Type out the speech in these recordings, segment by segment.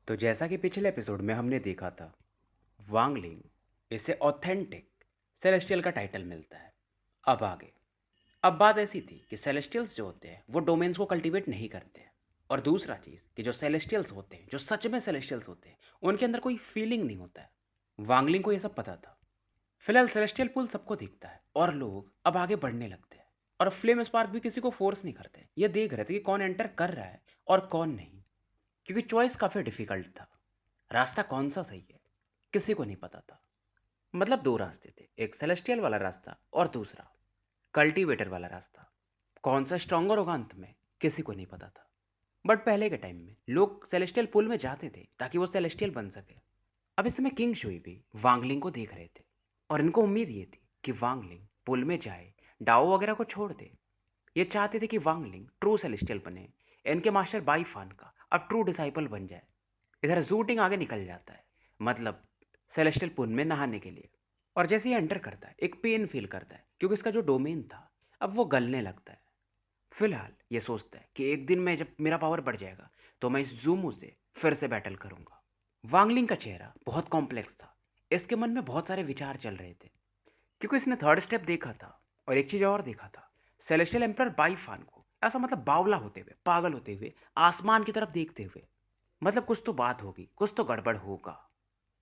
तो जैसा कि पिछले एपिसोड में हमने देखा था, वांगलिंग इसे ऑथेंटिक सेलेस्टियल का टाइटल मिलता है। अब आगे, अब बात ऐसी थी कि सेलेस्टियल्स जो होते हैं वो डोमेन्स को कल्टीवेट नहीं करते हैं। और दूसरा चीज़ कि जो सेलेस्टियल्स होते हैं, जो सच में सेलेस्टियल्स होते हैं, उनके अंदर कोई फीलिंग नहीं होता है। वांगलिंग को ये सब पता था। फिलहाल सेलेस्टियल पुल सबको दिखता है और लोग अब आगे बढ़ने लगते हैं। और फ्लेम स्पार्क भी किसी को फोर्स नहीं करते, ये देख रहे थे कि कौन एंटर कर रहा है और कौन नहीं, क्योंकि चॉइस काफ़ी डिफिकल्ट था। रास्ता कौन सा सही है किसी को नहीं पता था। मतलब दो रास्ते थे, एक सेलेस्टियल वाला रास्ता और दूसरा कल्टीवेटर वाला रास्ता। कौन सा स्ट्रॉन्गर होगा अंत में किसी को नहीं पता था। बट पहले के टाइम में लोग सेलेस्टियल पुल में जाते थे ताकि वो सेलेस्टियल बन सके। अब इस समय किंग शुई भी वांगलिंग को देख रहे थे और इनको उम्मीद ये थी कि वांगलिंग पुल में जाए, डाओ वगैरह को छोड़ दे। ये चाहते थे कि वांगलिंग ट्रू सेलेस्टियल बने, इनके मास्टर बाई फान का अब ट्रू डिसाइपल बन जाए। इधर जूटिंग आगे निकल जाता है, मतलब सेलेस्टियल पुल में नहाने के लिए। और जैसे ही एंटर करता है एक पेन फील करता है, क्योंकि इसका जो डोमेन था अब वो गलने लगता है। फिलहाल ये सोचता है कि एक दिन में जब मेरा पावर बढ़ जाएगा तो मैं इस जूमू से फिर से बैटल करूंगा। वांगलिंग का चेहरा बहुत कॉम्प्लेक्स था। इसके मन में बहुत सारे विचार चल रहे थे, क्योंकि इसने थर्ड स्टेप देखा था और एक चीज और देखा था। सेलेस्टियल एम्परर बाई फान को ऐसा, मतलब बावला होते हुए, पागल होते हुए, आसमान की तरफ देखते हुए। मतलब कुछ तो बात होगी, कुछ तो गड़बड़ होगा।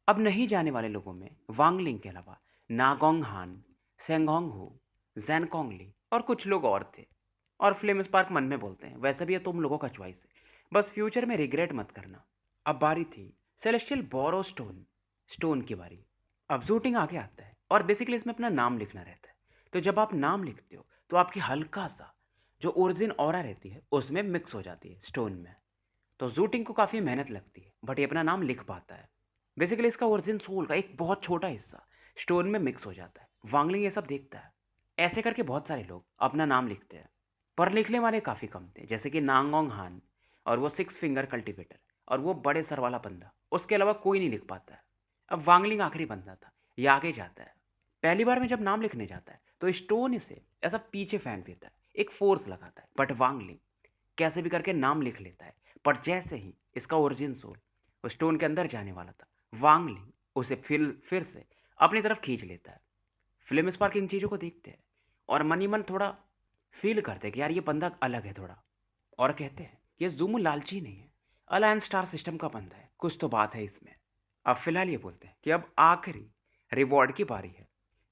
अब नहीं जाने वाले लोगों में वांगलिंग के अलावा नागोंग हान, सेंगोंग हो, जैनकोंगली और कुछ लोग और थे। और फ्लेम स्पार्क मन में बोलते हैं, वैसे भी ये तुम लोगों का चॉइस है, बस फ्यूचर में रिग्रेट मत करना। अब बारी थी सेलेस्टियल बोरो स्टोन, स्टोन की बारी। अब जूटिंग आगे आता है और बेसिकली इसमें अपना नाम लिखना रहता है। तो जब आप नाम लिखते हो तो आपकी हल्का सा जो ओरिजिन ऑरा रहती है उसमें मिक्स हो जाती है स्टोन में। तो जूटिंग को काफ़ी मेहनत लगती है, बट ये अपना नाम लिख पाता है। बेसिकली इसका ओरिजिन सोल का एक बहुत छोटा हिस्सा स्टोन में मिक्स हो जाता है। वांगलिंग ये सब देखता है। ऐसे करके बहुत सारे लोग अपना नाम लिखते हैं, पर लिखने वाले काफ़ी कम थे, जैसे कि नांगोंग हान और वो सिक्स फिंगर कल्टीवेटर और वो बड़े सर वाला बंदा। उसके अलावा कोई नहीं लिख पाता है। अब वांगलिंग आखिरी बंदा था, ये आगे जाता है। पहली बार में जब नाम लिखने जाता है तो स्टोन इसे ऐसा पीछे फेंक देता है, एक फोर्स लगाता है, बट वांगलिंग कैसे भी करके नाम लिख लेता है। पर जैसे ही इसका ओरिजिन सोल वो स्टोन के अंदर जाने वाला था, वांगलिंग उसे फिर से अपनी तरफ खींच लेता है। फिल्म स्पार्क इन चीज़ों को देखते हैं और मन ही मन थोड़ा फील करते हैं कि यार ये बंदा अलग है थोड़ा। और कहते हैं कि ये जूमू लालची नहीं है, अलायंस स्टार सिस्टम का बंदा है, कुछ तो बात है इसमें। अब फिलहाल ये बोलते हैं कि अब आखिरी रिवॉर्ड की बारी है,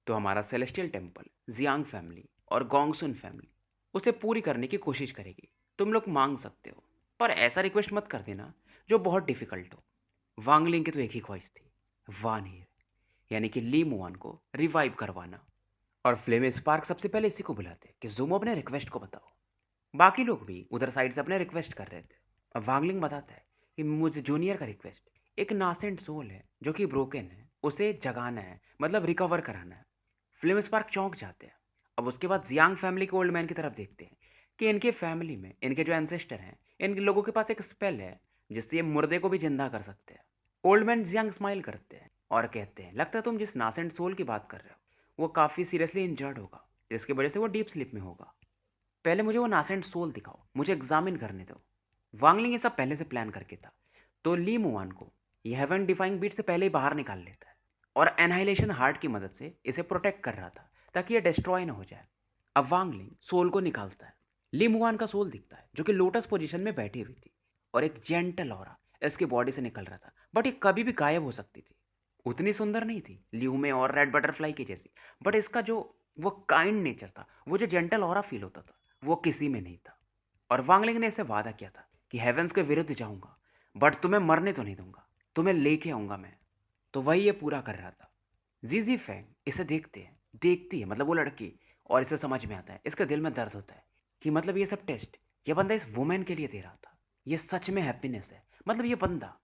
तो हमारा सेलेस्टियल टेम्पल, जियांग फैमिली और गोंगसुन फैमिली उसे पूरी करने की कोशिश करेगी। तुम लोग मांग सकते हो, पर ऐसा रिक्वेस्ट मत कर देना जो बहुत डिफिकल्ट हो। वांगलिंग की तो एक ही ख्वाहिश थी, वान हीर, यानी कि ली मुआन को रिवाइव करवाना। और फ्लेम स्पार्क सबसे पहले इसी को बुलाते कि जुमो अपने रिक्वेस्ट को बताओ। बाकी लोग भी उधर साइड से अपने रिक्वेस्ट कर रहे थे। अब वांगलिंग बताता है कि मुझे जूनियर का रिक्वेस्ट, एक नासेंट सोल है जो कि ब्रोकन है, उसे जगाना है, मतलब रिकवर कराना है। फ्लेम स्पार्क चौंक जाते हैं। अब उसके बाद जियांग फैमिली के ओल्ड मैन की तरफ देखते हैं कि इनके फैमिली में इनके जो एंसेस्टर हैं, इन लोगों के पास एक स्पेल है जिससे ये मुर्दे को भी जिंदा कर सकते हैं। ओल्ड मैन जियांग स्माइल करते हैं और कहते हैं, लगता है तुम जिस नासेंट सोल की बात कर रहे हो वो काफ़ी सीरियसली इंजर्ड होगा, जिसकी वजह से वो डीप स्लीप में होगा। पहले मुझे वो नासेंट सोल दिखाओ, मुझे एग्जामिन करने दो। वांगलिंग ये सब पहले से प्लान करके था, तो ली मुआन को ये हेवन डिफाइंग बीट से पहले ही बाहर निकाल लेता है और एनहाइलेशन हार्ट की मदद से इसे प्रोटेक्ट कर रहा था ताकि ये डिस्ट्रॉय ना हो जाए। अब वांगलिंग सोल को निकालता है। ली मुआन का सोल दिखता है जो कि लोटस पोजीशन में बैठी हुई थी और एक जेंटल ऑरा इसकी बॉडी से निकल रहा था, बट ये कभी भी गायब हो सकती थी। उतनी सुंदर नहीं थी ल्यू में और रेड बटरफ्लाई की जैसी, बट इसका जो वो काइंड नेचर था, वो जो जेंटल ऑरा फील होता था, वो किसी में नहीं था। और वांगलिंग ने इसे वादा किया था कि हेवेंस के विरुद्ध जाऊंगा, बट तुम्हें मरने तो नहीं दूंगा, तुम्हें लेके आऊंगा मैं। तो वही ये पूरा कर रहा था। जीजी फैंग इसे देखती है, मतलब वो लड़की, और इसे समझ में आता है, इसके दिल में दर्द होता है कि मतलब ये सब टेस्ट ये बंदा इस वुमेन के लिए दे रहा था, ये सच में हैप्पीनेस है, मतलब ये बंदा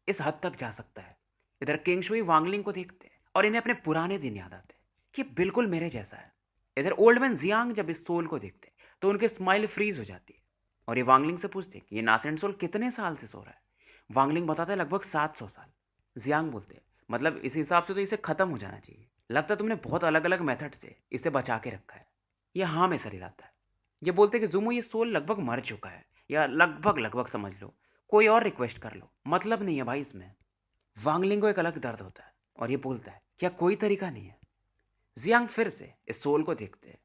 इस हद तक जा सकता है। इधर किंगशुई वांगलिंग को देखते हैं और इन्हें अपने पुराने दिन याद आते हैं कि ये बिल्कुल मेरे जैसा है। इधर ओल्ड मैन जियांग जब इस सोल को देखते हैं तो उनकी स्माइल फ्रीज हो जाती है और ये वांगलिंग से पूछते हैं कि ये नासेंट सोल कितने साल से सो रहा है। वांगलिंग बताता है लगभग 700 साल। जियांग बोलते हैं मतलब इस हिसाब से तो इसे खत्म हो जाना चाहिए, लगता है तुमने बहुत अलग अलग मेथड से इसे बचा के रखा है। ये हाँ में सर हिलाता है। ये बोलते हैं कि जुमो ये सोल लगभग मर चुका है, या लगभग लगभग समझ लो, कोई और रिक्वेस्ट कर लो, मतलब नहीं है भाई इसमें। वांगलिंग को एक अलग दर्द होता है और ये बोलता है क्या कोई तरीका नहीं है। जियांग फिर से इस सोल को देखते हैं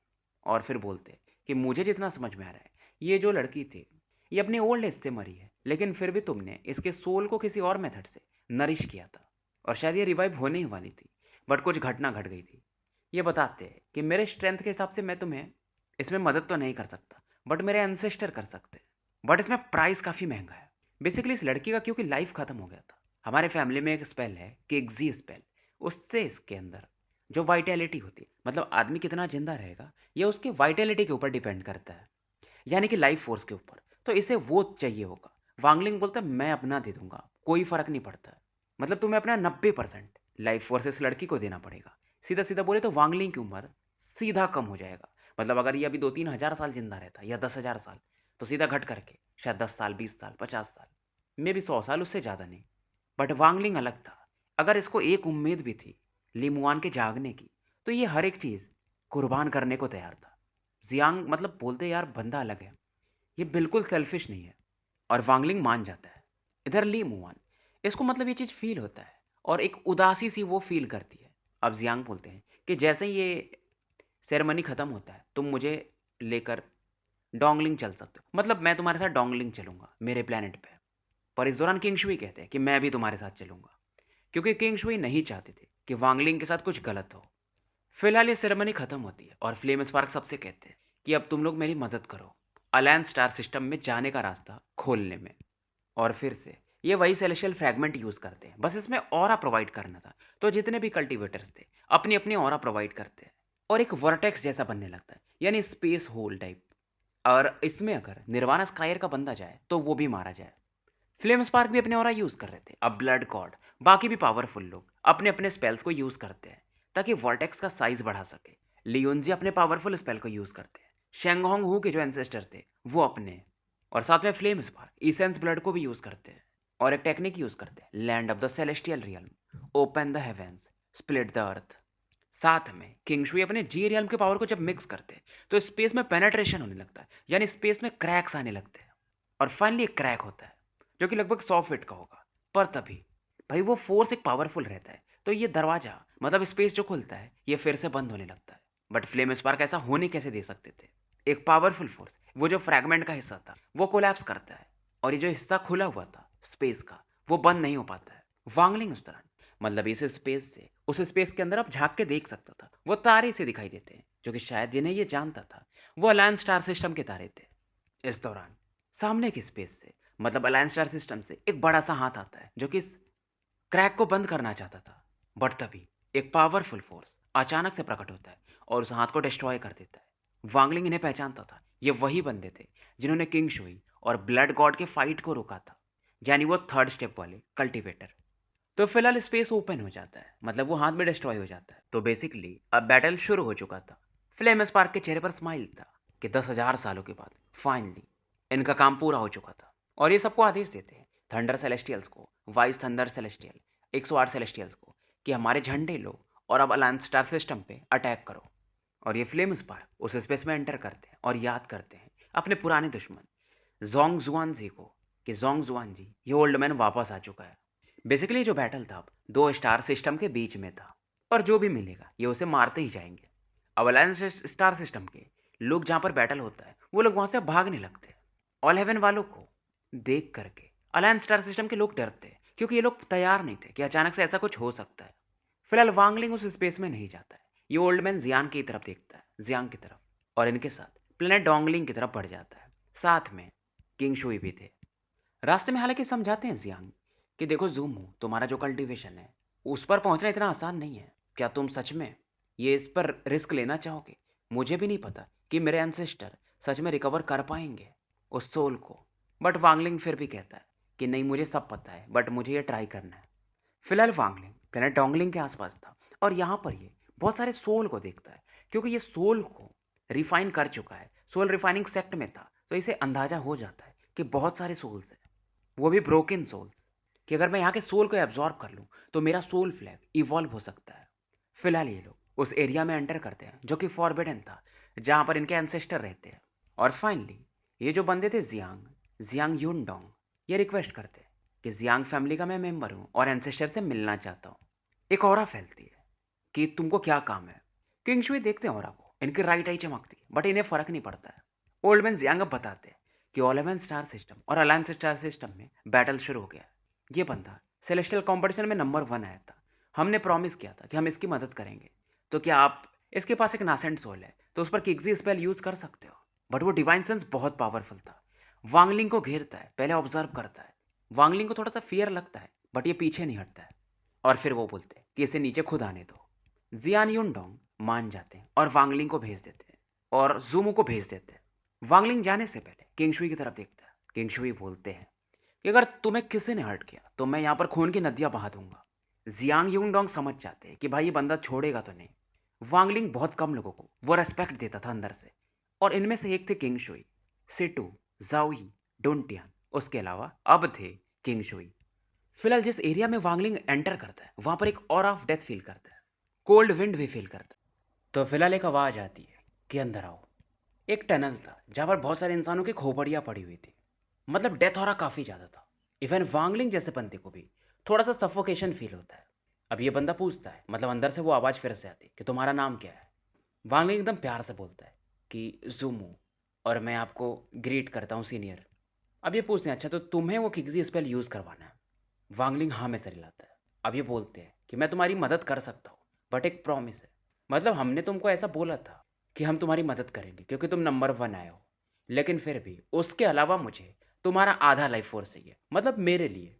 और फिर बोलते हैं कि मुझे जितना समझ में आ रहा है, ये जो लड़की थी ये अपनी ओल्ड एज से मरी है, लेकिन फिर भी तुमने इसके सोल को किसी और मेथड से नरिश किया था और शायद ये रिवाइव होने ही वाली थी, बट कुछ घटना घट गई थी। ये बताते हैं कि मेरे स्ट्रेंथ के हिसाब से मैं तुम्हें इसमें मदद तो नहीं कर सकता, बट मेरे एंसेस्टर कर सकते हैं। बट इसमें प्राइस काफ़ी महंगा है। बेसिकली इस लड़की का क्योंकि लाइफ खत्म हो गया था, हमारे फैमिली में एक स्पेल है कि एक्जी स्पेल, उससे इसके अंदर जो वाइटैलिटी होती है, मतलब आदमी कितना जिंदा रहेगा ये उसके वाइटैलिटी के ऊपर डिपेंड करता है, यानी कि लाइफ फोर्स के ऊपर। तो इसे वो चाहिए होगा। वांगलिंग बोलता है मैं अपना दे दूंगा, कोई फर्क नहीं पड़ता है। मतलब तुम्हें अपना 90% लाइफ फोर्स इस लड़की को देना पड़ेगा। सीधा सीधा बोले तो वांगलिंग की उम्र सीधा कम हो जाएगा। मतलब अगर ये अभी 2-3 हज़ार साल जिंदा रहता या 10 हज़ार साल, तो सीधा घट करके शायद 10 साल, 20 साल, 50 साल, मे भी 100 साल, उससे ज़्यादा नहीं। बट वांगलिंग अलग था। अगर इसको एक उम्मीद भी थी लिमुआन के जागने की, तो ये हर एक चीज़ कुर्बान करने को तैयार था। जियांग मतलब बोलते यार बंदा अलग है, ये बिल्कुल सेल्फिश नहीं है। और वांगलिंग मान जाता है। इधर ली मुआन, इसको मतलब ये चीज़ फील होता है और एक उदासी सी वो फील करती है। अब जियांग बोलते हैं कि जैसे ही ये सेरेमनी ख़त्म होता है तुम मुझे लेकर डोंगलिंग चल सकते हो, मतलब मैं तुम्हारे साथ डोंगलिंग चलूंगा मेरे प्लेनेट पे। पर इस दौरान किंग शुई कहते हैं कि मैं भी तुम्हारे साथ चलूंगा, क्योंकि किंग शुई नहीं चाहते थे कि वांगलिंग के साथ कुछ गलत हो। फिलहाल ये सेरेमनी खत्म होती है और फ्लेम स्पार्क सबसे कहते हैं कि अब तुम लोग मेरी मदद करो अलायंस स्टार सिस्टम में जाने का रास्ता खोलने में। और फिर से ये वही सेलेशियल फ्रैगमेंट यूज करते हैं, बस इसमें ऑरा प्रोवाइड करना था। तो जितने भी कल्टीवेटर्स थे अपनी अपनी ऑरा प्रोवाइड करते हैं और एक वर्टेक्स जैसा बनने लगता है, यानी स्पेस होल टाइप। और इसमें अगर निर्वाणा स्क्रायर का बंदा जाए तो वो भी मारा जाए। फ्लेम स्पार्क भी अपने ऑरा यूज कर रहे थे। अब ब्लड गॉड, बाकी भी पावरफुल लोग अपने अपने स्पेल्स को यूज करते हैं ताकि वर्टेक्स का साइज बढ़ा सके। लियोनजी अपने पावरफुल स्पेल को यूज करते हैं। शेंगहोंग हू के जो एंसेस्टर थे वो अपने, और साथ में फ्लेम स्पार्क इसेंस ब्लड को भी यूज करते हैं। और एक टेक्निक यूज करते हैं, land of the celestial realm, open the heavens, split the earth. साथ में किंगशुई अपने जी रियल्म के पावर को जब मिक्स करते हैं तो स्पेस में पेनेट्रेशन होने लगता है, यानी स्पेस में क्रैक्स आने लगते हैं। और फाइनली एक क्रैक होता है जो कि लगभग 100 फीट का होगा। पर तभी भाई वो फोर्स एक पावरफुल रहता है, तो ये दरवाजा मतलब स्पेस जो खुलता है ये फिर से बंद होने लगता है। बट फ्लेम स्पार्क ऐसा होने कैसे दे सकते थे? एक पावरफुल फोर्स, वो जो फ्रैगमेंट का हिस्सा था वो कोलैप्स करता है और ये जो हिस्सा खुला हुआ था स्पेस का वो बंद नहीं हो पाता है। वांगलिंग उस दौरान मतलब इस स्पेस से उस स्पेस के अंदर आप झांक के देख सकता था, वो तारे से दिखाई देते हैं जो कि शायद जिन्हें ये जानता था वो अलायंस स्टार सिस्टम के तारे थे। इस दौरान सामने की स्पेस से मतलब अलायंस स्टार सिस्टम से एक बड़ा सा हाथ आता है जो कि इस क्रैक को बंद करना चाहता था। बट तभी एक पावरफुल फोर्स अचानक से प्रकट होता है और उस हाथ को डिस्ट्रॉय कर देता है। वांगलिंग इन्हें पहचानता था, ये वही बंदे थे जिन्होंने किंग शुई और ब्लड गॉड के फाइट को रोका था, यानी वो थर्ड स्टेप वाले कल्टीवेटर। तो फिलहाल स्पेस ओपन हो जाता है, मतलब वो हाथ में डिस्ट्रॉय हो जाता है। तो बेसिकली अब बैटल शुरू हो चुका था। फ्लेम स्पार्क के चेहरे पर स्माइल था कि 10,000 सालों के बाद फाइनली इनका काम पूरा हो चुका था। और ये सबको आदेश देते हैं, थंडर सेलेस्टियल्स को, वाइस थंडर सेलेस्टियल 108 सेलेस्टियल्स को, कि हमारे झंडे लो और अब अलायंस स्टार सिस्टम पे अटैक करो। और ये फ्लेम स्पार्क उस स्पेस में एंटर करते हैं और याद करते हैं अपने पुराने दुश्मन जोंग जुआन को, कि जोंग जुआन ये ओल्ड मैन वापस आ चुका है। बेसिकली जो बैटल था अब 2 स्टार सिस्टम के बीच में था और जो भी मिलेगा ये उसे मारते ही जाएंगे। अब अलायंस स्टार सिस्टम के लोग जहाँ पर बैटल होता है वो लोग वहाँ से भागने लगते हैं। ऑल हेवन वालों को देख करके अलायंस स्टार सिस्टम के लोग डरते हैं, क्योंकि ये लोग तैयार नहीं थे कि अचानक से ऐसा कुछ हो सकता है। फिलहाल वांगलिंग उस स्पेस में नहीं जाता है, ये ओल्ड मैन जियान की तरफ देखता है, जियांग की तरफ, और इनके साथ प्लेनेट डोंगलिंग की तरफ बढ़ जाता है। साथ में किंग शुई भी थे। रास्ते में हालांकि समझाते हैं जियांग कि देखो जूमू, तुम्हारा जो कल्टीवेशन है उस पर पहुंचना इतना आसान नहीं है। क्या तुम सच में ये इस पर रिस्क लेना चाहोगे? मुझे भी नहीं पता कि मेरे एंसेस्टर सच में रिकवर कर पाएंगे उस सोल को। बट वांगलिंग फिर भी कहता है कि नहीं, मुझे सब पता है, बट मुझे ये ट्राई करना है। फिलहाल वांगलिंग प्लेनेट डोंगलिंग के आसपास था और यहाँ पर ये बहुत सारे सोल को देखता है, क्योंकि ये सोल को रिफाइन कर चुका है, सोल रिफाइनिंग सेक्ट में था। तो इसे अंदाजा हो जाता है कि बहुत सारे सोल्स हैं, वो भी ब्रोकन सोल्स, कि अगर मैं यहाँ के सोल को एब्जॉर्ब कर लूँ तो मेरा सोल फ्लैग इवॉल्व हो सकता है। फिलहाल ये लोग उस एरिया में एंटर करते हैं जो कि फॉरबिडन था, जहाँ पर इनके एंसेस्टर रहते हैं। और फाइनली ये जो बंदे थे जियांग जियांग यूनडोंग, ये रिक्वेस्ट करते हैं कि जियांग फैमिली का मैं मेंबर हूँ और एंसेस्टर से मिलना चाहता हूँ। एक ऑरा फैलती है कि तुमको क्या काम है। किंग शुई देखते हैं ऑरा को, इनकी राइट आई चमकती है बट इन्हें फर्क नहीं पड़ता है। ओल्ड मैन जियांग अब बताते हैं कि ओलेवन स्टार सिस्टम और अलायंस स्टार सिस्टम में बैटल शुरू हो गया है। ये बंदा सेलेस्टियल कंपटीशन में नंबर 1 आया था। हमने प्रॉमिस किया था कि हम इसकी मदद करेंगे। तो क्या आप, इसके पास एक नासेंट सोल है तो उस पर किक्सी स्पेल यूज कर सकते हो। बट वो डिवाइन सेंस बहुत पावरफुल था। वांगलिंग को घेरता है, पहले ऑब्जर्व करता है। वांगलिंग को थोड़ा सा फियर लगता है बट ये पीछे नहीं हटता है। और फिर वो बोलते हैं कि इसे नीचे खुद आने दो। जियान युनडोंग मान जाते हैं और वांगलिंग को भेज देते हैं और जूमू को भेज देते हैं। वांगलिंग जाने से पहले किंगशुई की तरफ देखता है। किंगशुई बोलते हैं कि अगर तुम्हें किसी ने हर्ट किया तो मैं यहाँ पर खून की नदियाँ बहा दूंगा। जियांग यूंगडोंग समझ जाते हैं कि भाई ये बंदा छोड़ेगा तो नहीं। वांगलिंग बहुत कम लोगों को वो रेस्पेक्ट देता था अंदर से, और इनमें से एक थे किंग शुई, सिटू, जाओही, डोंटियान। उसके अलावा अब थे किंग शुई। फिलहाल जिस एरिया में वांगलिंग एंटर करता है वहां पर एक और ऑफ डेथ फील करता है, कोल्ड विंड भी फील करता है। तो फिलहाल एक आवाज आती है कि अंदर आओ। एक टनल था जहां पर बहुत सारे इंसानों की खोपड़ियां पड़ी हुई थी। मतलब डेथ हो रहा काफी ज्यादा था। इवन वांगलिंग जैसे बंदे को भी थोड़ा सा सफोकेशन फील होता है। अब ये बंदा पूछता है, मतलब अंदर से वो आवाज फिर से आती है कि तुम्हारा नाम क्या है। वांगलिंग एकदम प्यार से बोलता है कि जूमू, और मैं आपको ग्रीट करता हूँ सीनियर। अब ये पूछते हैं, अच्छा तो तुम्हें वो किगजी स्पेल यूज करवाना है। वांगलिंग हाँ में सर हिलाता है। अब ये बोलते हैं कि मैं तुम्हारी मदद कर सकता हूँ बट एक प्रॉमिस है। मतलब हमने तुमको ऐसा बोला था कि हम तुम्हारी मदद करेंगे क्योंकि तुम नंबर 1 आए हो, लेकिन फिर भी उसके अलावा मुझे तुम्हारा आधा लाइफ फोर्स चाहिए, मतलब मेरे लिए।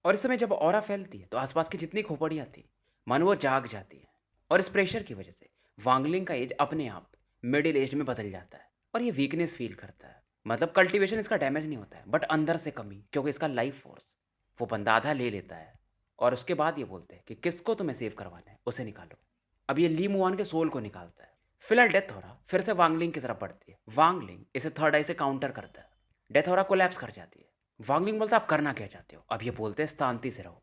और इस समय जब ऑरा फैलती है तो आसपास की जितनी खोपड़ियाँ थी मन वो जाग जाती है। और इस प्रेशर की वजह से वांगलिंग का एज अपने आप मिडिल एज में बदल जाता है और ये वीकनेस फील करता है। मतलब कल्टीवेशन इसका डैमेज नहीं होता है बट अंदर से कमी, क्योंकि इसका लाइफ फोर्स वो बंदा आधा ले लेता है। और उसके बाद ये बोलते हैं कि किसको तुम्हें सेव करवाना है उसे निकालो। अब ये ली मुआन के सोल को निकालता है। फिलहाल डेथ हो रहा फिर से वांगलिंग की तरफ बढ़ती है। वांगलिंग इसे थर्ड आई से काउंटर करता है। डेथ हो रहा कोलैप्स कर जाती है। वांगलिंग बोलता है आप करना क्या चाहते हो। अब ये बोलते हैं शांति से रहो,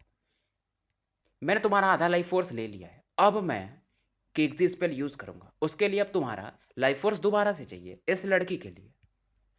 मैंने तुम्हारा आधा लाइफ फोर्स ले लिया है, अब मैं केक्सी स्पेल यूज करूंगा। उसके लिए अब तुम्हारा लाइफ फोर्स दोबारा से चाहिए इस लड़की के लिए।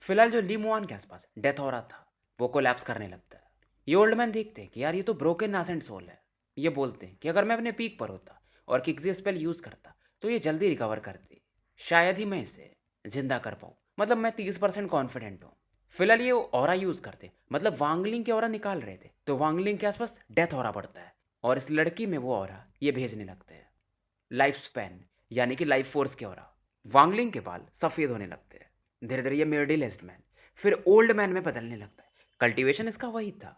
फिलहाल जो ली मुआन के आसपास डेथ हो रहा था वो कोलैप्स करने लगता है। ये ओल्ड मैन देखते हैं कि यार ये तो ब्रोकन नासेंट सोल है। ये बोलते हैं कि अगर मैं अपने पीक पर होता और किक्सी स्पेल यूज करता तो ये जल्दी रिकवर करती, शायद ही मैं इसे जिंदा कर पाऊँ। मतलब मैं 30% कॉन्फिडेंट हूँ। फिलहाल ये ऑरा यूज करते, मतलब वांगलिंग के ऑरा निकाल रहे थे तो वांगलिंग के आसपास डेथ ऑरा बढ़ता है और इस लड़की में वो ऑरा ये भेजने लगते हैं। लाइफ स्पैन यानी कि लाइफ फोर्स के ऑरा। वांगलिंग के बाल सफ़ेद होने लगते हैं। धीरे धीरे ये मिडिल एज्ड मैन फिर ओल्ड मैन में बदलने लगता है। कल्टीवेशन इसका वही था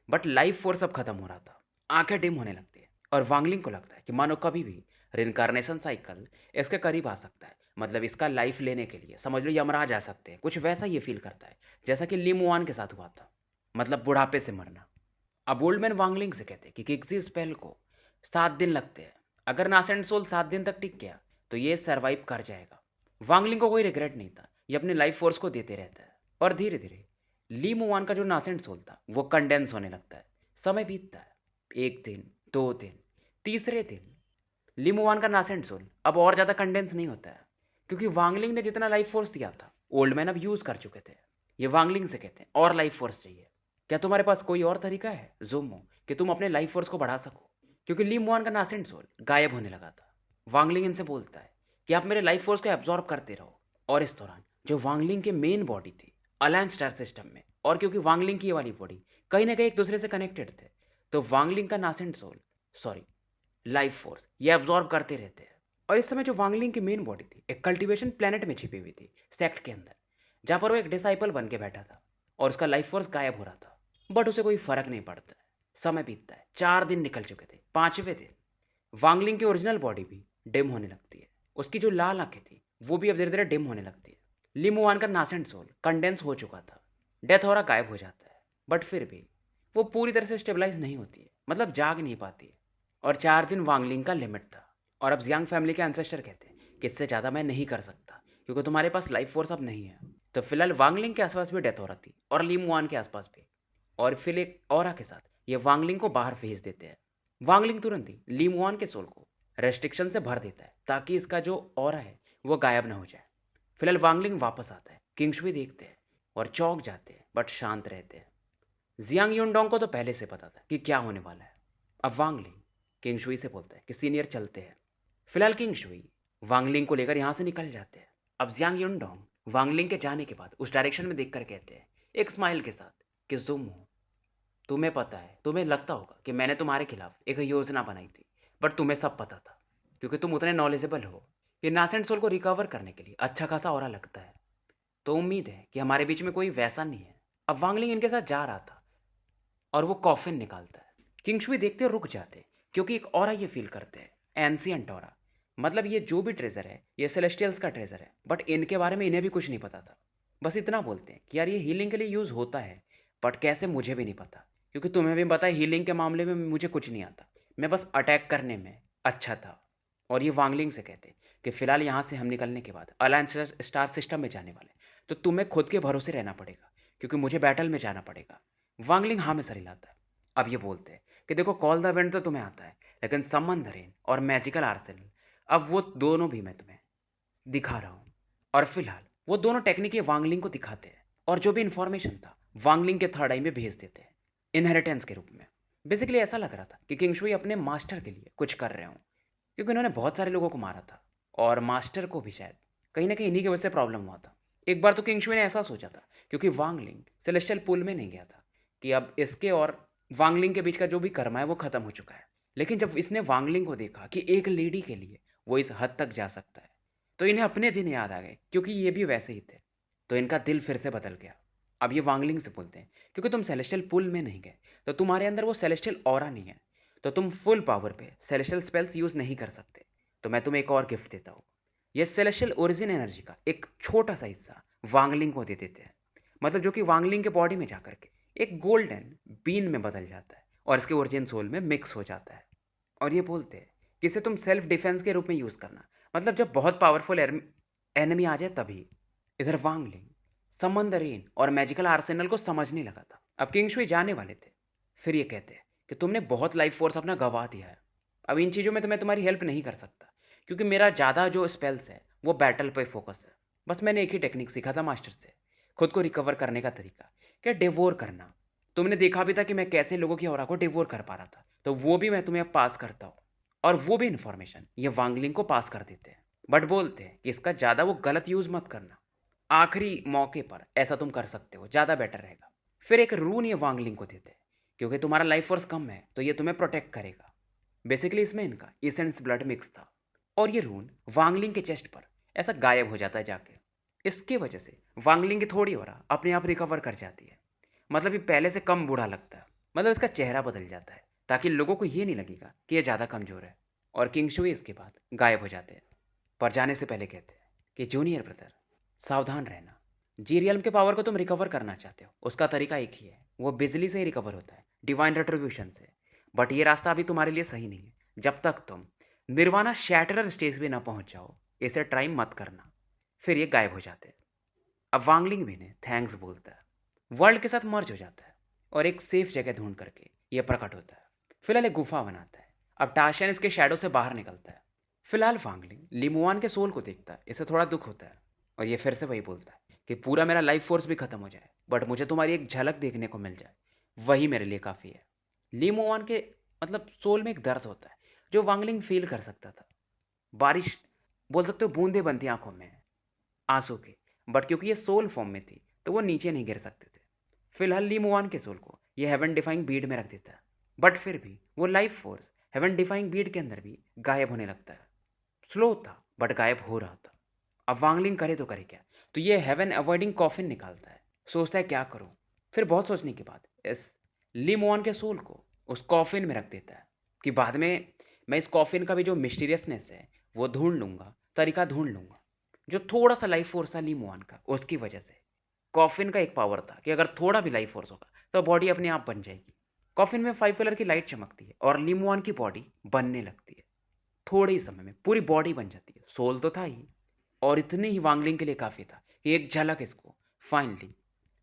बट लाइफ फोर्स अब खत्म हो रहा था। आंखें डिम होने लगती है और वांगलिंग को लगता है कि मानो कभी भी रिनकारनेशन साइकिल इसके करीब आ सकता है। मतलब इसका लाइफ लेने के लिए समझ लो यमराज आ सकते हैं। कुछ वैसा ये फील करता है जैसा कि लिमुआन के साथ हुआ था, मतलब बुढ़ापे से मरना। अब ओल्ड मैन वांगलिंग से कहते हैं कि किक्सी स्पेल को 7 दिन लगते हैं। अगर नासेंट सोल 7 दिन तक टिक गया तो ये सरवाइव कर जाएगा। वांगलिंग को कोई रिग्रेट नहीं था, ये अपने लाइफ फोर्स को देते रहता है। और धीरे धीरे ली मुआन का जो नासेंट सोल था वो कंडेंस होने लगता है। समय बीतता है, 1 दिन, 2 दिन, तीसरे दिन ली मुआन का नासेंट सोल अब और ज़्यादा कंडेंस नहीं होता है क्योंकि वांगलिंग ने जितना लाइफ फोर्स दिया था ओल्ड मैन अब यूज़ कर चुके थे। ये वांगलिंग से कहते हैं और लाइफ फोर्स चाहिए। क्या तुम्हारे पास कोई और तरीका है जोमो कि तुम अपने लाइफ फोर्स को बढ़ा सको, क्योंकि ली मुआन का नासेंट सोल गायब होने लगा था। वांगलिंग इनसे बोलता है कि आप मेरे लाइफ फोर्स को एब्जॉर्ब करते रहो। और इस दौरान जो वांगलिंग की मेन बॉडी थी अलायंस स्टार सिस्टम में, और क्योंकि वांगलिंग की ये वाली बॉडी कहीं ना कहीं एक दूसरे से कनेक्टेड थे, तो वांगलिंग का nascent soul, sorry life force, ये एब्जॉर्ब करते रहते हैं। और इस समय जो वांगलिंग की मेन बॉडी थी एक कल्टीवेशन प्लेनेट में छिपी हुई थी, सेक्ट के अंदर, जहाँ पर वो एक डिसाइपल बन के बैठा था और उसका लाइफ फोर्स गायब हो रहा था। बट उसे कोई फर्क नहीं पड़ता है। समय बीतता है, 4 दिन निकल चुके थे। 5वें दिन वांगलिंग की ओरिजिनल बॉडी भी डिम होने लगती है। उसकी जो लाल आंखें थी वो भी अब धीरे धीरे डिम होने लगती है। लिमुआन का नासेंट सोल कंडेंस हो चुका था, डेथ हो रहा गायब हो जाता है। बट फिर भी वो पूरी तरह से स्टेबलाइज नहीं होती है, मतलब जाग नहीं पाती है। और 4 दिन वांगलिंग का लिमिट था। और अब जियांग फैमिली के एंसेस्टर कहते हैं कि इससे ज़्यादा मैं नहीं कर सकता क्योंकि तुम्हारे पास लाइफ फोर्स अब नहीं है। तो फिलहाल वांगलिंग के आसपास भी डेथ हो रही थी और लीमुआन के आसपास भी। और फिर एक ऑरा के साथ ये वांगलिंग को बाहर भेज देते हैं। वांगलिंग तुरंत ही लीमुआन के सोल को रेस्ट्रिक्शन से भर देता है ताकि इसका जो ऑरा है वो गायब ना हो जाए। फिलहाल वांगलिंग वापस आता है। किंगशुई देखते हैं और चौंक जाते हैं बट शांत रहते हैं। जियांग यूनडोंग को तो पहले से पता था कि क्या होने वाला है। अब वांग लिंग किंग शुई से बोलता है कि सीनियर चलते हैं। फिलहाल किंग शुई वांग लिंग को लेकर यहाँ से निकल जाते हैं। अब जियांग यूनडोंग वांग लिंग के जाने के बाद उस डायरेक्शन में देखकर कहते हैं एक स्माइल के साथ कि जुम हो, तुम्हें पता है, तुम्हें लगता होगा कि मैंने तुम्हारे खिलाफ एक योजना बनाई थी, बट तुम्हें सब पता था क्योंकि तुम उतने नॉलेजेबल हो कि नासेंट सोल को रिकवर करने के लिए अच्छा खासा ऑरा लगता है। तो उम्मीद है कि हमारे बीच में कोई वैसा नहीं है। अब वांगलिंग इनके साथ जा रहा था और वो कॉफिन निकालता है। किंगशुई देखते और रुक जाते हैं क्योंकि एक ऑरा ये फील करते हैं, एंशिएंट ऑरा। मतलब ये जो भी ट्रेजर है ये सेलेस्टियल्स का ट्रेजर है, बट इनके बारे में इन्हें भी कुछ नहीं पता था। बस इतना बोलते हैं कि यार ये हीलिंग के लिए यूज़ होता है, बट कैसे मुझे भी नहीं पता, क्योंकि तुम्हें भी पता है हीलिंग के मामले में मुझे कुछ नहीं आता, मैं बस अटैक करने में अच्छा था। और ये वांगलिंग से कहते हैं कि फिलहाल यहाँ से हम निकलने के बाद अलायंस स्टार सिस्टम में जाने वाले, तो तुम्हें खुद के भरोसे रहना पड़ेगा क्योंकि मुझे बैटल में जाना पड़ेगा। वांगलिंग हाँ में सर हिलाता है। अब ये बोलते हैं कि देखो कॉल द विंड तो तुम्हें आता है, लेकिन समन द रेन और मैजिकल आर्सेनल, अब वो दोनों भी मैं तुम्हें दिखा रहा हूँ। और फिलहाल वो दोनों टेक्निक वांगलिंग को दिखाते हैं और जो भी इंफॉर्मेशन था वांगलिंग के थर्ड आई में भेज देते हैं इनहेरिटेंस के रूप में। बेसिकली ऐसा लग रहा था कि किंगशुई अपने मास्टर के लिए कुछ कर रहे हों, क्योंकि उन्होंने बहुत सारे लोगों को मारा था और मास्टर को भी शायद कहीं ना कहीं इन्हीं की वजह से प्रॉब्लम हुआ था। एक बार तो किंगशुई ने ऐसा सोचा था, क्योंकि वांगलिंग सेलेस्टियल पूल में नहीं गया था, कि अब इसके और वांगलिंग के बीच का जो भी कर्म है वो खत्म हो चुका है। लेकिन जब इसने वांगलिंग को देखा कि एक लेडी के लिए वो इस हद तक जा सकता है, तो इन्हें अपने दिन याद आ गए, क्योंकि ये भी वैसे ही थे। तो इनका दिल फिर से बदल गया। अब ये वांगलिंग से बोलते हैं क्योंकि तुम सेलेस्टियल पुल में नहीं गए, तो तुम्हारे अंदर वो सेलेस्टियल ऑरा नहीं है, तो तुम फुल पावर पे सेलेस्टियल स्पेल्स यूज़ नहीं कर सकते। तो मैं तुम्हें एक और गिफ्ट देता हूँ। ये सेलेस्टियल ओरिजिन एनर्जी का एक छोटा सा हिस्सा वांगलिंग को दे देते हैं, मतलब जो कि वांगलिंग के बॉडी में जाकर के एक गोल्डन बीन में बदल जाता है और इसके ओरिजिन सोल में मिक्स हो जाता है। और ये बोलते हैं कि इसे तुम सेल्फ डिफेंस के रूप में यूज़ करना, मतलब जब बहुत पावरफुल एनिमी आ जाए तभी। इधर वांगलिंग समंदरीन और मैजिकल आर्सेनल को समझने लगा था। अब किंगशुई जाने वाले थे, फिर ये कहते हैं कि तुमने बहुत लाइफ फोर्स अपना गंवा दिया है। अब इन चीज़ों में तो मैं तुम्हारी हेल्प नहीं कर सकता, क्योंकि मेरा ज़्यादा जो स्पेल्स है वो बैटल पे फोकस है। बस मैंने एक ही टेक्निक सीखा था मास्टर से, खुद को रिकवर करने का तरीका, क्या डिवोर करना। तुमने देखा भी था कि मैं कैसे लोगों की ऑरा को डिवोर कर पा रहा था, तो वो भी मैं तुम्हें अब पास करता हूँ। और वो भी इन्फॉर्मेशन ये वांगलिंग को पास कर देते हैं, बट बोलते हैं कि इसका ज़्यादा वो गलत यूज़ मत करना, आखिरी मौके पर ऐसा तुम कर सकते हो, ज़्यादा बेटर रहेगा। फिर एक रून ये वांगलिंग को देते हैं, क्योंकि तुम्हारा लाइफ फोर्स कम है तो ये तुम्हें प्रोटेक्ट करेगा। बेसिकली इसमें इनका इसेंस ब्लड मिक्स था। और ये रून वांगलिंग के चेस्ट पर ऐसा गायब हो जाता है जाके। इसकी वजह से वांगलिंग की थोड़ी हो अपने आप रिकवर कर जाती है, मतलब ये पहले से कम बूढ़ा लगता है, मतलब इसका चेहरा बदल जाता है ताकि लोगों को ये नहीं लगेगा कि ये ज़्यादा कमज़ोर है। और किंगशुई इसके बाद गायब हो जाते हैं, पर जाने से पहले कहते हैं कि जूनियर ब्रदर सावधान रहना। जी रियल्म के पावर को तुम रिकवर करना चाहते हो, उसका तरीका एक ही है, वो बिजली से ही रिकवर होता है, डिवाइन रेट्रीब्यूशन से। बट ये रास्ता अभी तुम्हारे लिए सही नहीं है। जब तक तुम निर्वाणा शैटरर स्टेज पे ना पहुंच जाओ, इसे ट्राई मत करना। फिर ये गायब हो जाते हैं। अब वांगलिंग भी इन्हें थैंक्स बोलता है, वर्ल्ड के साथ मर्ज हो जाता है और एक सेफ जगह ढूंढ करके ये प्रकट होता है। फिलहाल एक गुफा बनाता है। अब टाशियन इसके शैडो से बाहर निकलता है। फिलहाल वांगलिंग लिमुआन के सोल को देखता है, इसे थोड़ा दुख होता है और ये फिर से वही बोलता है कि पूरा मेरा लाइफ फोर्स भी खत्म हो जाए, बट मुझे तुम्हारी एक झलक देखने को मिल जाए, वही मेरे लिए काफ़ी है। लिमुआन के मतलब सोल में एक दर्द होता है जो वांगलिंग फील कर सकता था। बारिश बोल सकते हो, बूंदे बनती आंखों में आंसू की, बट क्योंकि ये सोल फॉर्म में थी तो वो नीचे नहीं गिर सकते थे। फिलहाल ली मुआन के सोल को ये हेवन डिफाइंग बीड में रख देता है, बट फिर भी वो life force heaven defying bead के अंदर भी गायब होने लगता है। स्लो था बट गायब हो रहा था। अब वांगलिंग करे तो करे क्या, तो ये हेवन अवॉइडिंग कॉफिन निकालता है, सोचता है क्या करूं। फिर बहुत सोचने के बाद इस ली मुआन के सोल को उस कॉफिन में रख देता है कि बाद में मैं इस कॉफिन का भी जो मिस्टीरियसनेस है वो ढूंढ लूंगा, तरीका ढूंढ लूंगा। जो थोड़ा सा लाइफ फोर्स था लीमुआन का, उसकी वजह से कॉफिन का एक पावर था कि अगर थोड़ा भी लाइफ फोर्स होगा तो बॉडी अपने आप बन जाएगी। कॉफिन में 5 कलर की लाइट चमकती है और लीमुआन की बॉडी बनने लगती है। थोड़े ही समय में पूरी बॉडी बन जाती है, सोल तो था ही, और इतने ही वांगलिंग के लिए काफ़ी था कि एक झलक इसको फाइनली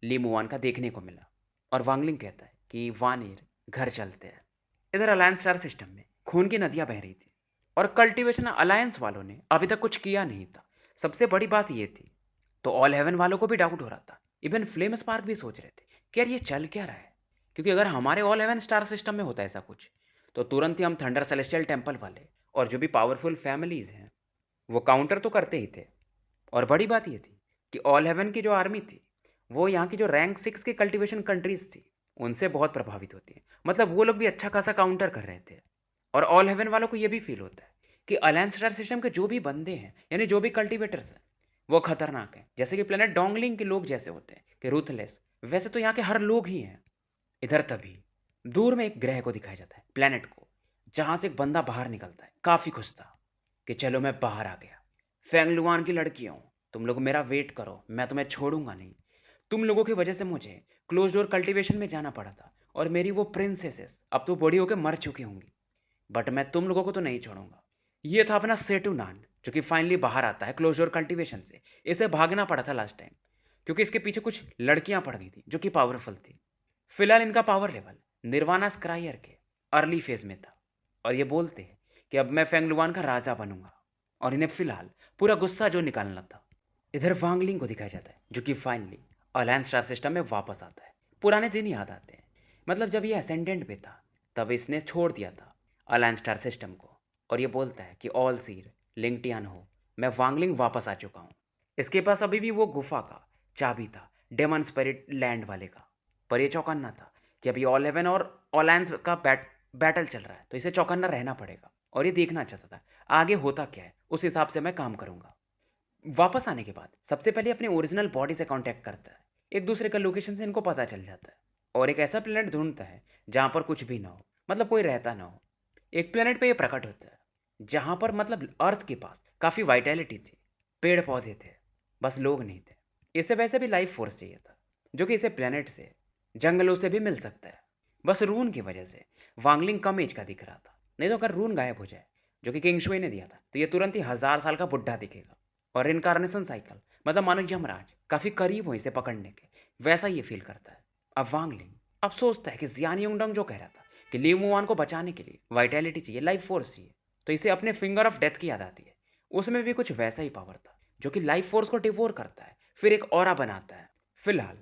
लीमुआन का देखने को मिला। और वांगलिंग कहता है कि वानिर घर चलते हैं। इधर अलायंस स्टार सिस्टम में खून की नदियां बह रही थी और कल्टीवेशन अलायंस वालों ने अभी तक कुछ किया नहीं था। सबसे बड़ी बात ये थी, तो ऑल हेवन वालों को भी डाउट हो रहा था। इवन फ्लेम स्पार्क भी सोच रहे थे कि यार ये चल क्या रहा है, क्योंकि अगर हमारे ऑल हेवन स्टार सिस्टम में होता है ऐसा कुछ, तो तुरंत ही हम थंडर सेलेस्टियल टेम्पल वाले और जो भी पावरफुल फैमिलीज़ हैं, वो काउंटर तो करते ही थे। और बड़ी बात ये थी कि ऑल हेवन की जो आर्मी थी, वो यहाँ की जो रैंक 6 की कल्टीवेशन कंट्रीज़ थी, उनसे बहुत प्रभावित होती है। मतलब वो लोग भी अच्छा खासा काउंटर कर रहे थे। और ऑल हेवन वालों को ये भी फ़ील होता है कि अलायंस स्टार सिस्टम के जो भी बंदे हैं, यानी जो भी कल्टीवेटर्स हैं, वो खतरनाक हैं। जैसे कि प्लेनेट डोंगलिंग के लोग जैसे होते हैं कि रूथलेस, वैसे तो यहाँ के हर लोग ही हैं। इधर तभी दूर में एक ग्रह को दिखाया जाता है, प्लेनेट को, जहाँ से एक बंदा बाहर निकलता है, काफ़ी खुश था कि चलो मैं बाहर आ गया। फेंगलुआन की लड़की हूँ, तुम लोग मेरा वेट करो, मैं तुम्हें छोड़ूंगा नहीं। तुम लोगों की वजह से मुझे क्लोज डोर कल्टीवेशन में जाना पड़ा था और मेरी वो प्रिंसेसेस अब तो बड़ी होकर मर चुकी होंगी, बट मैं तुम लोगों को तो नहीं छोड़ूंगा। ये था अपना सेटू नान, जो कि फाइनली बाहर आता है क्लोज डोर कल्टीवेशन से। इसे भागना पड़ा था लास्ट टाइम, क्योंकि इसके पीछे कुछ लड़कियां पड़ गई थी जो कि पावरफुल थी। फिलहाल इनका पावर लेवल निर्वाणा स्क्रायर के अर्ली फेज में था और ये बोलते हैं कि अब मैं फेंगलुआन का राजा बनूंगा, और इन्हें फिलहाल पूरा गुस्सा जो निकालना था। इधर वांगलिंग को दिखाया जाता है जो कि फाइनली अलायंस स्टार सिस्टम में वापस आता है। पुराने दिन याद आते हैं, मतलब जब ये असेंडेंट पे था तब इसने छोड़ दिया था अलायंस स्टार सिस्टम को, और ये बोलता है कि ऑल सीर लिंगटियान हो, मैं वांगलिंग वापस आ चुका हूँ। इसके पास अभी भी वो गुफा का चाबी था, डेमन स्पिरिट लैंड वाले का। पर ये चौकन्ना था कि अभी ऑल हेवन और अलायंस का बैटल चल रहा है, तो इसे चौकन्ना रहना पड़ेगा और ये देखना चाहता था आगे होता क्या है, उस हिसाब से मैं काम करूंगा। वापस आने के बाद सबसे पहले अपने ओरिजिनल बॉडी से कांटेक्ट करता है। एक दूसरे का लोकेशन से इनको पता चल जाता है और एक ऐसा प्लेनेट ढूंढता है जहाँ पर कुछ भी ना हो, मतलब कोई रहता ना हो। एक प्लेनेट पे ये प्रकट होता है जहाँ पर मतलब अर्थ के पास काफ़ी वाइटैलिटी थी, पेड़ पौधे थे, बस लोग नहीं थे। इसे वैसे भी लाइफ फोर्स चाहिए था, जो कि इसे प्लेनेट से, जंगलों से भी मिल सकता है। बस रून की वजह से वांगलिंग कम एज का दिख रहा था, नहीं तो अगर रून गायब हो जाए, जो कि किंगशुई ने दिया था, तो ये तुरंत ही 1000 साल का बुढ़ा दिखेगा। और इनकारनेशन साइकिल, मतलब मानो यमराज काफ़ी करीब हो इसे पकड़ने के, वैसा ये फील करता है। अब वांगलिंग अब सोचता है कि जियान योंगडंग जो कह रहा था कि ली मुआन को बचाने के लिए वाइटैलिटी चाहिए, लाइफ फोर्स चाहिए, तो इसे अपने फिंगर ऑफ डेथ की याद आती है। उसमें भी कुछ वैसा ही पावर था जो कि लाइफ फोर्स को डिवोर करता है, फिर एक ऑरा बनाता है। फिलहाल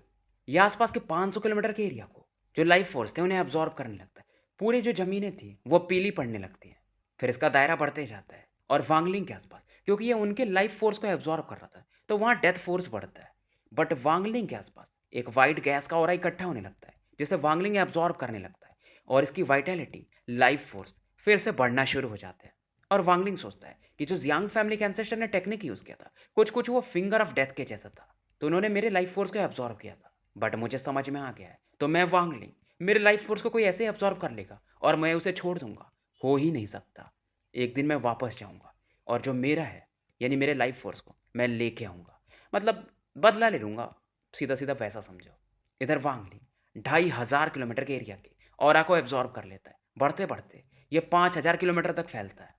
ये आसपास के 500 किलोमीटर के एरिया को जो लाइफ फोर्स थे उन्हें एब्जॉर्ब करने लगता है। पूरी जो ज़मीनें थी वो पीली पड़ने लगती हैं। फिर इसका दायरा बढ़ते जाता है और वांगलिंग के आसपास, क्योंकि ये उनके लाइफ फोर्स को एब्जॉर्ब कर रहा था, तो वहाँ डेथ फोर्स बढ़ता है। बट वांगलिंग के आसपास एक वाइट गैस का ऑरा इकट्ठा होने लगता है जिसे वांगलिंग एब्जॉर्ब करने लगता है, और इसकी वाइटैलिटी, लाइफ फोर्स फिर से बढ़ना शुरू हो जाता है। और वांगलिंग सोचता है कि जो जियांग फैमिली के एंसेस्टर ने टेक्निक यूज़ किया था, कुछ कुछ वो फिंगर ऑफ डेथ के जैसा था, तो उन्होंने मेरे लाइफ फोर्स को एब्जॉर्ब किया था। बट मुझे समझ में आ गया है, तो मैं वांगलिंग, मेरे लाइफ फोर्स को कोई ऐसे एब्जॉर्ब कर लेगा और मैं उसे छोड़ दूंगा, हो ही नहीं सकता। एक दिन मैं वापस जाऊंगा और जो मेरा है, यानी मेरे लाइफ फोर्स को मैं लेके आऊंगा, मतलब बदला ले लूंगा, सीधा सीधा वैसा समझो। इधर वांगलिंग 2500 किलोमीटर के एरिया के ऑरा को एब्जॉर्ब कर लेता है। बढ़ते बढ़ते ये 5000 किलोमीटर तक फैलता है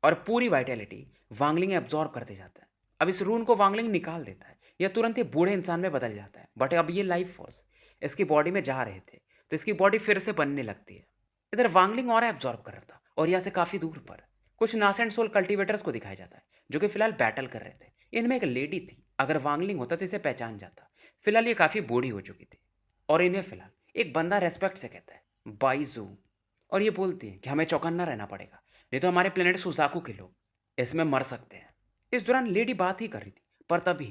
और पूरी वाइटैलिटी वांगलिंग एब्जॉर्ब करते जाता है। अब इस रून को वांगलिंग निकाल देता है, यह तुरंत ही बूढ़े इंसान में बदल जाता है। बट अब ये लाइफ फोर्स इसकी बॉडी में जा रहे थे, तो इसकी बॉडी फिर से बनने लगती है। इधर वांगलिंग और एब्जॉर्ब कर रहा था और यहाँ से काफ़ी दूर पर कुछ नासेंट सोल कल्टीवेटर्स को दिखाया जाता है जो कि फिलहाल बैटल कर रहे थे। इनमें एक लेडी थी, अगर वांगलिंग होता तो इसे पहचान जाता। फिलहाल ये काफ़ी बूढ़ी हो चुकी थी और इन्हें फिलहाल एक बंदा रेस्पेक्ट से कहता है बाइजू, और ये बोलती है कि हमें चौकन्ना रहना पड़ेगा, नहीं तो हमारे प्लेनेट सुजाकू के लोग इसमें मर सकते हैं। इस दौरान लेडी बात ही कर रही थी, पर तभी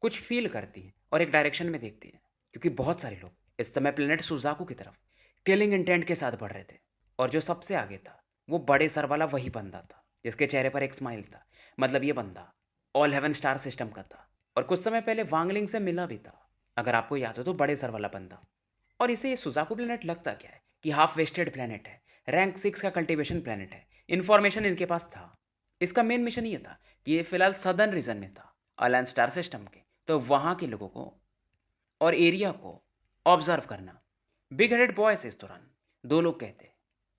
कुछ फील करती है और एक डायरेक्शन में देखती है, क्योंकि बहुत सारे लोग इस समय प्लेनेट सुजाकू की तरफ किलिंग इंटेंट के साथ बढ़ रहे थे। और जो सबसे आगे था वो बड़े सर वाला वही बंदा था जिसके चेहरे पर एक स्माइल था। मतलब ये बंदा ऑल हेवन स्टार सिस्टम का था और कुछ समय पहले वांगलिंग से मिला भी था, अगर आपको याद हो तो, बड़े सर वाला बंदा। और इसे ये सुजाकू प्लेनेट लगता क्या है कि हाफ वेस्टेड प्लेनेट है, रैंक 6 का कल्टीवेशन प्लेनेट है, इन्फॉर्मेशन इनके पास था। इसका मेन मिशन ये था कि ये फिलहाल सदर्न रीजन में था अलायंस स्टार सिस्टम के, तो वहाँ के लोगों को और एरिया को ऑब्जर्व करना। बिग हेडेड बॉयज इस दौरान दो लोग कहते हैं,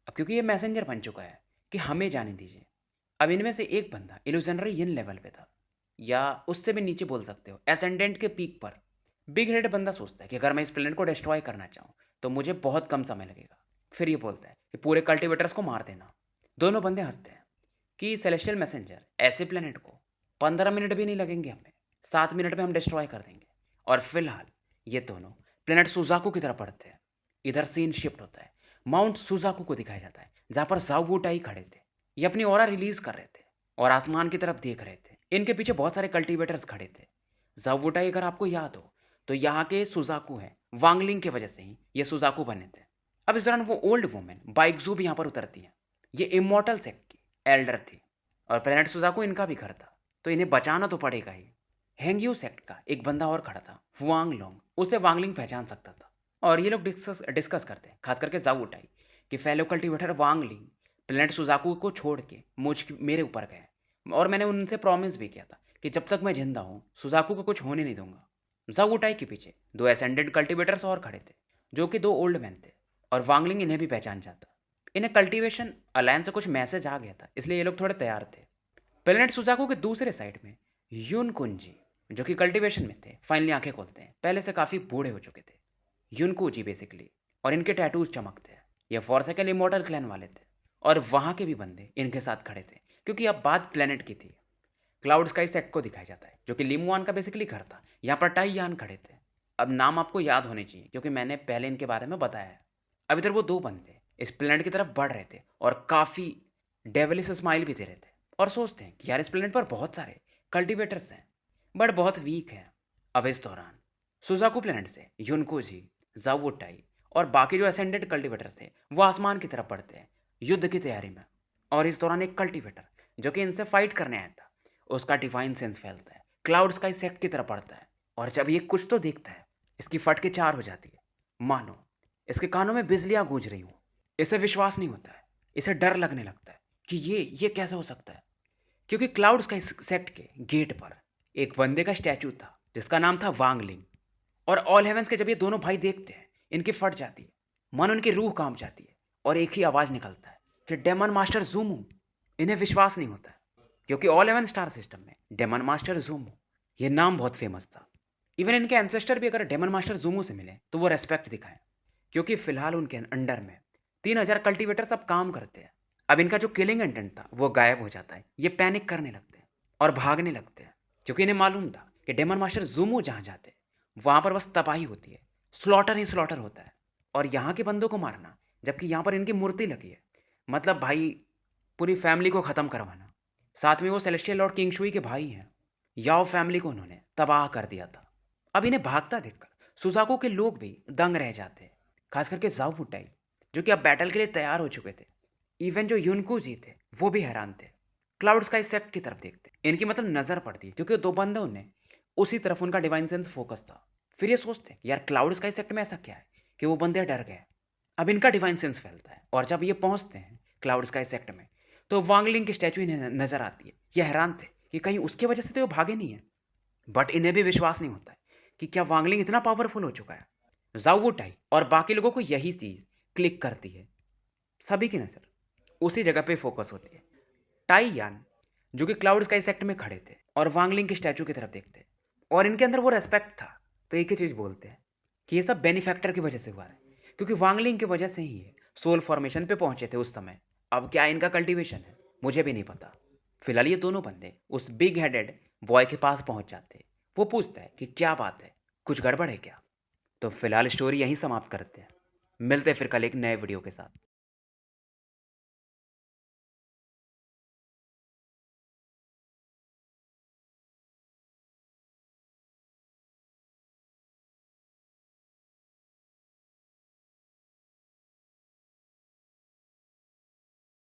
अब क्योंकि ये मैसेंजर बन चुका है, कि हमें जाने दीजिए। अब इनमें से एक बंदा इल्यूजनरी यिन लेवल पे था, या उससे भी नीचे बोल सकते हो, एसेंडेंट के पीक पर। बिग हेडेड बंदा सोचता है कि अगर मैं इस प्लेनेट को डिस्ट्रॉय करना चाहूँ तो मुझे बहुत कम समय लगेगा। फिर ये बोलता है कि पूरे कल्टीवेटर्स को मार देना। दोनों बंदे हंसते हैं कि सेलेस्टियल मैसेंजर, ऐसे प्लेनेट को 15 मिनट भी नहीं लगेंगे हमें, 7 मिनट में हम डिस्ट्रॉय कर देंगे। और फिलहाल ये दोनों प्लेनेट सुजाकू की तरफ बढ़ते हैं। इधर सीन शिफ्ट होता है, माउंट सुजाकू को दिखाया जाता है जहाँ पर जाओ वुटाई खड़े थे। ये अपनी ऑरा रिलीज कर रहे थे और आसमान की तरफ देख रहे थे। इनके पीछे बहुत सारे कल्टीवेटर्स खड़े थे। जाओ वुटाई अगर आपको याद हो तो यहाँ के सुजाकू हैं, वांगलिंग की वजह से ही ये सुजाकू बने थे। अब इस दौरान वो ओल्ड वुमेन बाइकजू भी यहाँ पर उतरती हैं। ये इमोर्टल सेक्ट की एल्डर थी और प्लेनेट सुजाकू इनका भी घर था, तो इन्हें बचाना तो पड़ेगा ही। हैंग्यू सेक्ट का एक बंदा और खड़ा था, हुआंग लोंग, उसे वांगलिंग पहचान सकता था। और ये लोग डिस्कस डिस्कस करते हैं, खास करके जाऊ उठाई कि fellow cultivator Wangling planet Suzaku को छोड़ के मेरे ऊपर गए और मैंने उनसे प्रॉमिस भी किया था कि जब तक मैं जिंदा हूँ सुजाकू को कुछ होने नहीं दूंगा। जाऊ उठाई के पीछे दो एसेंडेड कल्टीवेटर्स और खड़े थे जो कि दो ओल्ड मैन थे और वांगलिंग इन्हें भी पहचान जाता। इन्हें कल्टीवेशन अलायंस से कुछ मैसेज आ गया था, इसलिए ये लोग थोड़े तैयार थे। प्लेनेट सुजाकू के दूसरे साइड में यून कुंजी जो कि कल्टीवेशन में थे फाइनली आंखें खोलते हैं। पहले से काफ़ी बूढ़े हो चुके थे यूनकुजी बेसिकली, और इनके टैटूज चमकते हैं। ये फॉरसेकन इमोर्टल क्लैन वाले थे और वहाँ के भी बंदे इनके साथ खड़े थे क्योंकि अब बात प्लेनेट की थी। क्लाउड स्काई सेट को दिखाया जाता है जो कि लिमुआन का बेसिकली घर था। यहाँ पर टाई यान खड़े थे। अब नाम आपको याद होने चाहिए क्योंकि मैंने पहले इनके बारे में बताया है। अब इधर वो दो बंदे इस प्लेनेट की तरफ बढ़ रहे थे और काफ़ी डेविलिस स्माइल भी दे रहे थे और सोचते हैं कि यार इस प्लेनेट पर बहुत सारे कल्टीवेटर्स हैं बट बहुत वीक हैं। अब इस दौरान सुजाकू प्लेनेट से युनकोजी, जावुटाई और बाकी जो असेंडेड कल्टीवेटर थे वो आसमान की तरफ बढ़ते हैं युद्ध की तैयारी में। और इस दौरान एक कल्टीवेटर जो कि इनसे फाइट करने आया था उसका डिवाइन सेंस फैलता है, क्लाउड स्काई सेक्ट की तरफ बढ़ता है और जब ये कुछ तो देखता है इसकी फटके चार हो जाती है, मानो इसके कानों में बिजलियां गूंज रही हूँ। इसे विश्वास नहीं होता है, इसे डर लगने लगता है कि ये कैसे हो सकता है, क्योंकि क्लाउड स्काई सेक्ट के गेट पर एक बंदे का स्टैचू था जिसका नाम था वांगलिंग। और ऑल हेवेंस के जब ये दोनों भाई देखते हैं इनकी फट जाती है, मन उनकी रूह कांप जाती है और एक ही आवाज़ निकलता है कि डेमन मास्टर जूमू। इन्हें विश्वास नहीं होता है क्योंकि ऑल हेवन स्टार सिस्टम में डेमन मास्टर जूमू ये नाम बहुत फेमस था। इवन इनके एंसेस्टर भी अगर डेमन मास्टर जूमू से मिले तो वो रेस्पेक्ट दिखाएं, क्योंकि फिलहाल उनके अंडर में 3000 कल्टीवेटर सब काम करते हैं। अब इनका जो किलिंग इंटेंट था वो गायब हो जाता है। ये पैनिक करने लगते हैं और भागने लगते हैं क्योंकि इन्हें मालूम था कि डेमन मास्टर जूमू जहाँ जाते हैं वहाँ पर बस तबाही होती है, स्लॉटर ही स्लॉटर होता है। और यहाँ के बंदों को मारना, जबकि यहाँ पर इनकी मूर्ति लगी है, मतलब भाई पूरी फैमिली को ख़त्म करवाना। साथ में वो सेलेस्टियल लॉर्ड किंग शुई के भाई हैं, याओ फैमिली को उन्होंने तबाह कर दिया था। अब इन्हें भागता देखकर सुजाको के लोग भी दंग रह जाते हैं, खास करके जाओ फुटाई जो कि अब बैटल के लिए तैयार हो चुके थे। इवन जो यूनको जी थे वो भी हैरान थे। क्लाउड स्काई सेक्ट की तरफ देखते इनकी मतलब नज़र पड़ती क्योंकि दो बंदों ने उसी तरफ उनका डिवाइन सेंस फोकस था। फिर ये सोचते यार क्लाउड स्काई सेक्ट में ऐसा क्या है कि वो बंदे डर गए। अब इनका डिवाइन सेंस फैलता है और जब ये पहुंचते हैं क्लाउड स्काई सेक्ट में तो वांगलिंग की स्टैचू इन्हें नजर आती है। ये हैरान थे कि कहीं उसकी वजह से तो वो भागे नहीं है, बट इन्हें भी विश्वास नहीं होता है कि क्या वांगलिंग इतना पावरफुल हो चुका है। जाओवुटाई और बाकी लोगों को यही चीज़ क्लिक करती है। सभी की नज़र उसी जगह पे फोकस होती है। टाई यान जो कि क्लाउड स्काई सेक्ट में खड़े थे और वांगलिंग की स्टैचू की तरफ देखते और इनके अंदर वो रेस्पेक्ट था, तो एक ही चीज़ बोलते हैं कि ये सब बेनिफैक्टर की वजह से हुआ है, क्योंकि वांगलिंग की वजह से ही ये सोल फॉर्मेशन पे पहुंचे थे उस समय। अब क्या इनका कल्टीवेशन है मुझे भी नहीं पता। फिलहाल ये दोनों बंदे उस बिग हेडेड बॉय के पास पहुंच जाते हैं। वो पूछता है कि क्या बात है, कुछ गड़बड़ है क्या। तो फिलहाल स्टोरी यहीं समाप्त करते हैं। मिलते हैं फिर कल एक नए वीडियो के साथ।